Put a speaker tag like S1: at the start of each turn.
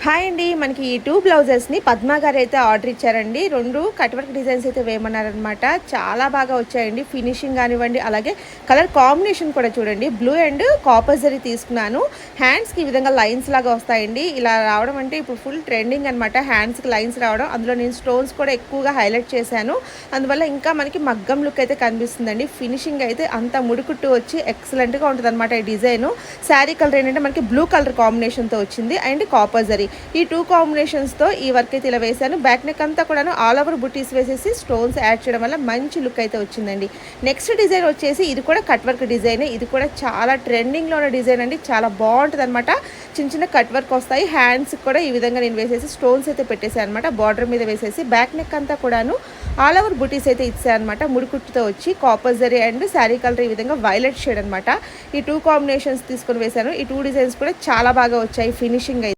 S1: Hi అండి. మనకి ఈ 2 బ్లౌజెస్‌ని పద్మ గారైతే ఆర్డర్ ఇచ్చారండి. 2 కట్ వర్క్ డిజైన్స్ అయితే వేయమన్నారనమాట. చాలా బాగా వచ్చాయండి. ఫినిషింగ్ గానివ్వండి, అలాగే కలర్ కాంబినేషన్ కూడా చూడండి. బ్లూ అండ్ కాపర్ జరీ తీసుకున్నాను. హ్యాండ్స్‌కి ఈ విధంగా లైన్స్ లాగా వస్తాయండి. ఇలా రావడం అంటే ఇప్పుడు ఫుల్ ట్రెండింగ్ అనమాట. హ్యాండ్స్‌కి లైన్స్ రావడం. అందులో నేను స్టోన్స్ కూడా ఎక్కువగా హైలైట్ చేశాను. అందువల్ల ఇంకా మనకి మగ్గం లుక్ అయితే కనిపిస్తుందండి. ఫినిషింగ్ అయితే అంత ముడికుట్టు వచ్చి ఎక్సలెంట్‌గా ఉంటదనమాట ఈ డిజైను. శారీ కలర్ ఏంటంటే మనకి బ్లూ కలర్ కాంబినేషన్‌తో వచ్చింది అండ్ కాపర్ జరీ. ఈ 2 కాంబినేషన్స్తో ఈ వర్క్ అయితే ఇలా వేశాను. బ్యాక్ నెక్ అంతా కూడాను ఆల్ ఓవర్ బుటీస్ వేసేసి స్టోన్స్ యాడ్ చేయడం వల్ల మంచి లుక్ అయితే వచ్చిందండి. నెక్స్ట్ డిజైన్ వచ్చేసి ఇది కూడా కట్ వర్క్ డిజైనే. ఇది కూడా చాలా ట్రెండింగ్లో ఉన్న డిజైన్ అండి. చాలా బాగుంటుంది అనమాట. చిన్న చిన్న కట్ వర్క్ వస్తాయి. హ్యాండ్స్ కూడా ఈ విధంగా నేను వేసేసి స్టోన్స్ అయితే పెట్టేసాను అనమాట. బార్డర్ మీద వేసేసి బ్యాక్ నెక్ అంతా కూడాను ఆల్ ఓవర్ బుటీస్ అయితే ఇచ్చాను అనమాట. ముడికుట్టుతో వచ్చి copper zari and sari colour ఈ విధంగా వైలెట్ షేడ్ అనమాట. ఈ 2 కాంబినేషన్స్ తీసుకొని వేశాను. ఈ 2 డిజైన్స్ కూడా చాలా బాగా వచ్చాయి ఫినిషింగ్ అయితే.